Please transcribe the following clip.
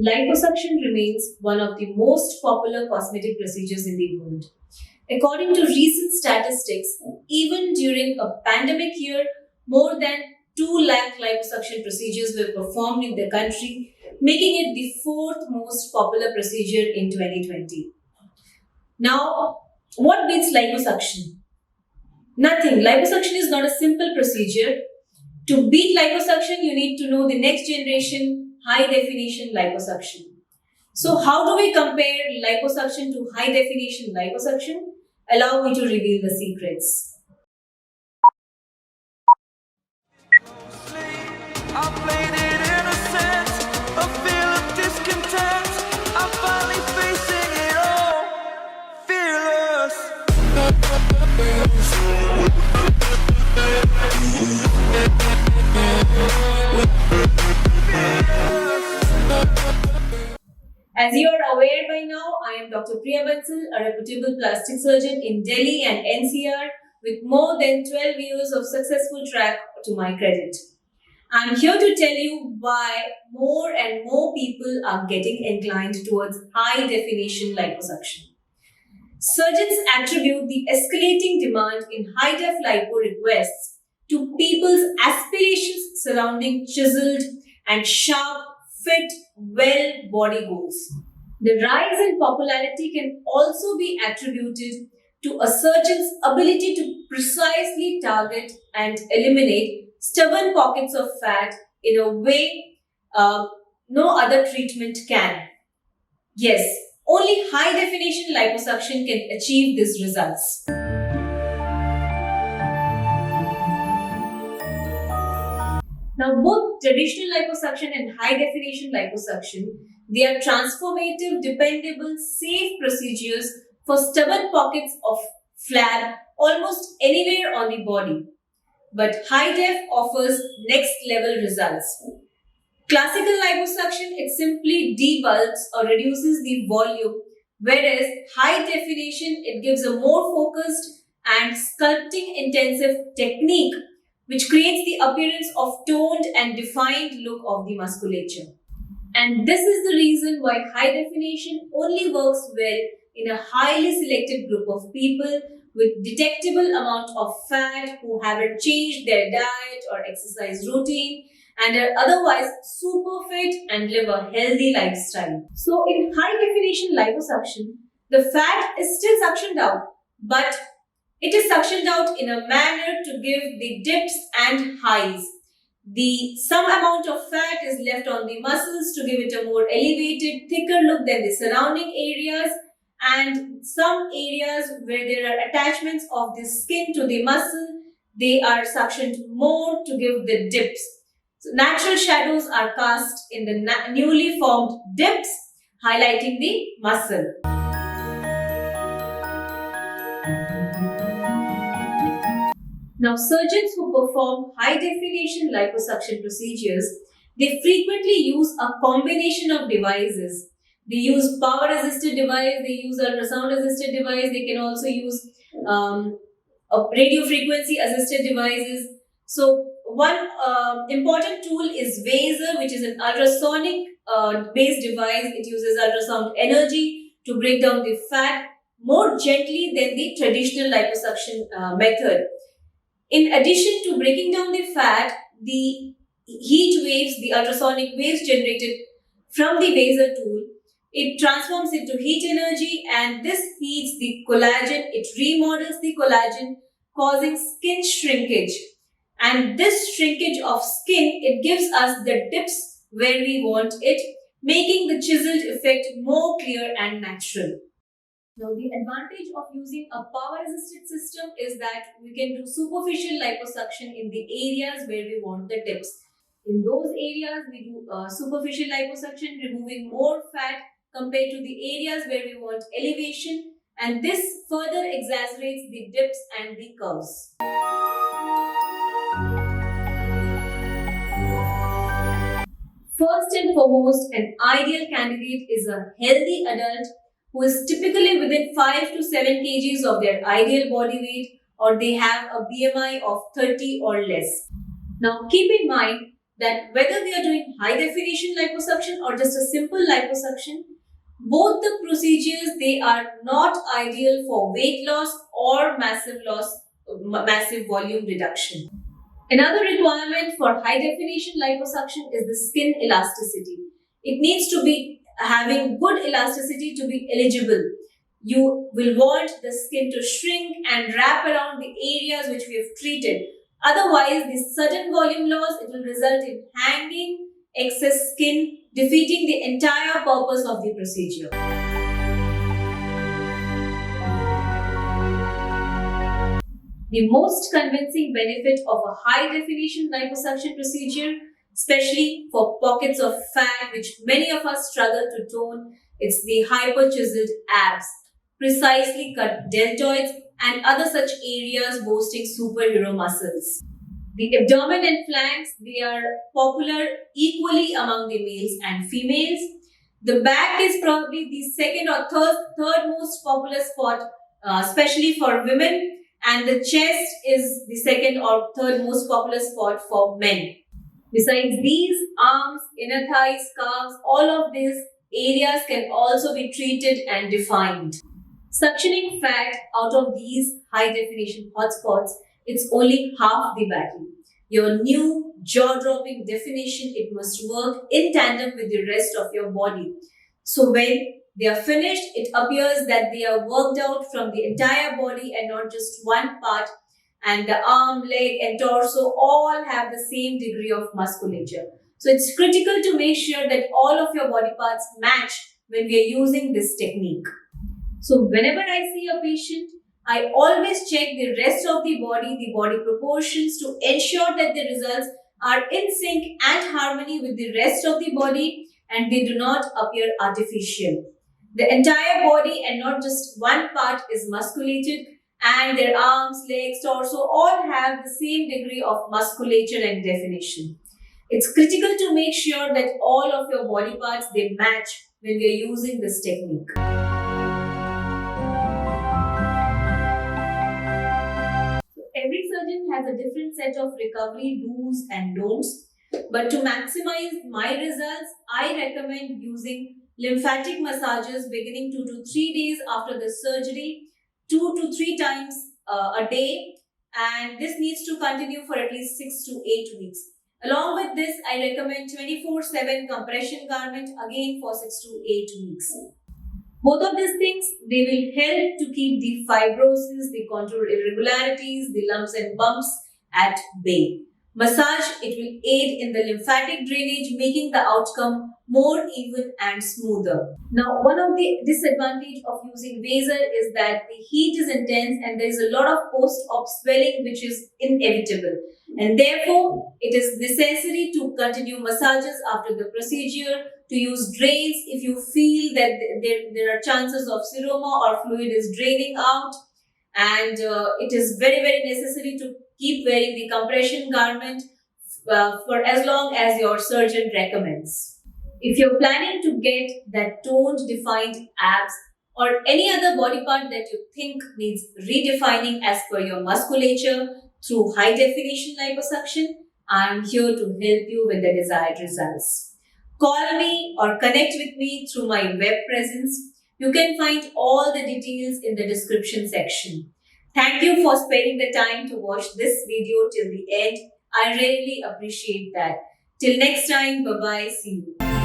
Liposuction remains one of the most popular cosmetic procedures in the world. According to recent statistics, even during a pandemic year, more than 2 lakh liposuction procedures were performed in the country, making it the fourth most popular procedure in 2020. Now, what beats liposuction? Nothing. Liposuction is not a simple procedure. To beat liposuction, you need to know the next generation high definition liposuction. So, how do we compare liposuction to high definition liposuction? Allow me to reveal the secrets. I played it innocent, a feel of discontent. I'm finally facing it all, fearless. As you are aware by now, I am Dr. Priya Bansal, a reputable plastic surgeon in Delhi and NCR with more than 12 years of successful track to my credit. I am here to tell you why more and more people are getting inclined towards high definition liposuction. Surgeons attribute the escalating demand in Hi-def Lipo requests to people's aspirations surrounding chiseled and sharp, fit, well body goals. The rise in popularity can also be attributed to a surgeon's ability to precisely target and eliminate stubborn pockets of fat in a way no other treatment can. Yes, only high definition liposuction can achieve these results. Now, both traditional liposuction and high definition liposuction, they are transformative, dependable, safe procedures for stubborn pockets of flab almost anywhere on the body. But high def offers next level results. Classical liposuction, it simply debulks or reduces the volume, whereas high definition, it gives a more focused and sculpting intensive technique which creates the appearance of toned and defined look of the musculature. And this is the reason why high definition only works well in a highly selected group of people with detectable amount of fat who haven't changed their diet or exercise routine and are otherwise super fit and live a healthy lifestyle. So in high definition liposuction, the fat is still suctioned out, but it is suctioned out in a manner to give the dips and highs. Some amount of fat is left on the muscles to give it a more elevated, thicker look than the surrounding areas, and some areas where there are attachments of the skin to the muscle, they are suctioned more to give the dips. So natural shadows are cast in the newly formed dips, highlighting the muscle. Now, surgeons who perform high-definition liposuction procedures, they frequently use a combination of devices. They use power-assisted device, they use ultrasound-assisted device, they can also use radio frequency-assisted devices. So, one important tool is Vaser, which is an ultrasonic based device. It uses ultrasound energy to break down the fat more gently than the traditional liposuction method. In addition to breaking down the fat, the heat waves, the ultrasonic waves generated from the Vaser tool, it transforms into heat energy and this heats the collagen, it remodels the collagen, causing skin shrinkage. And this shrinkage of skin, it gives us the dips where we want it, making the chiseled effect more clear and natural. Now, the advantage of using a power-assisted system is that we can do superficial liposuction in the areas where we want the dips. In those areas, we do superficial liposuction, removing more fat compared to the areas where we want elevation, and this further exaggerates the dips and the curves. First and foremost, an ideal candidate is a healthy adult who is typically within 5 to 7 kgs of their ideal body weight, or they have a BMI of 30 or less. Now keep in mind that whether we are doing high definition liposuction or just a simple liposuction, both the procedures, they are not ideal for weight loss or massive volume reduction. Another requirement for high definition liposuction is the skin elasticity. It needs to be having good elasticity to be eligible. You will want the skin to shrink and wrap around the areas which we have treated. Otherwise, this sudden volume loss, it will result in hanging excess skin, defeating the entire purpose of the procedure. The most convincing benefit of a high definition liposuction procedure, especially for pockets of fat which many of us struggle to tone, it's the hyper chiseled abs, precisely cut deltoids, and other such areas boasting superhero muscles. The abdomen and flanks, they are popular equally among the males and females. The back is probably the second or third most popular spot, especially for women, and the chest is the second or third most popular spot for men. Besides these, arms, inner thighs, calves, all of these areas can also be treated and defined. Suctioning fat out of these high definition hotspots, it's only half the battle. Your new jaw-dropping definition, it must work in tandem with the rest of your body. So when they are finished, it appears that they are worked out from the entire body and not just one part, and the arm, leg, and torso all have the same degree of musculature. So it's critical to make sure that all of your body parts match when we are using this technique. So whenever I see a patient, I always check the rest of the body proportions to ensure that the results are in sync and harmony with the rest of the body and they do not appear artificial. The entire body and not just one part is musculated, and their arms, legs, torso all have the same degree of musculature and definition. It's critical to make sure that all of your body parts, they match when we are using this technique. Every surgeon has a different set of recovery do's and don'ts, but to maximize my results, I recommend using lymphatic massages beginning 2 to 3 days after the surgery, 2 to 3 times a day, and this needs to continue for at least 6 to 8 weeks. Along with this, I recommend 24/7 compression garment again for 6 to 8 weeks. Both of these things, they will help to keep the fibrosis, the contour irregularities, the lumps and bumps at bay. Massage, it will aid in the lymphatic drainage, making the outcome more even and smoother. Now, one of the disadvantages of using Vaser is that the heat is intense and there is a lot of post-op swelling which is inevitable. And therefore, it is necessary to continue massages after the procedure, to use drains if you feel that there are chances of seroma or fluid is draining out. And it is very, very necessary to keep wearing the compression garment for as long as your surgeon recommends. If you're planning to get that toned, defined abs or any other body part that you think needs redefining as per your musculature through high definition liposuction, I'm here to help you with the desired results. Call me or connect with me through my web presence. You can find all the details in the description section. Thank you for sparing the time to watch this video till the end. I really appreciate that. Till next time, bye-bye. See you.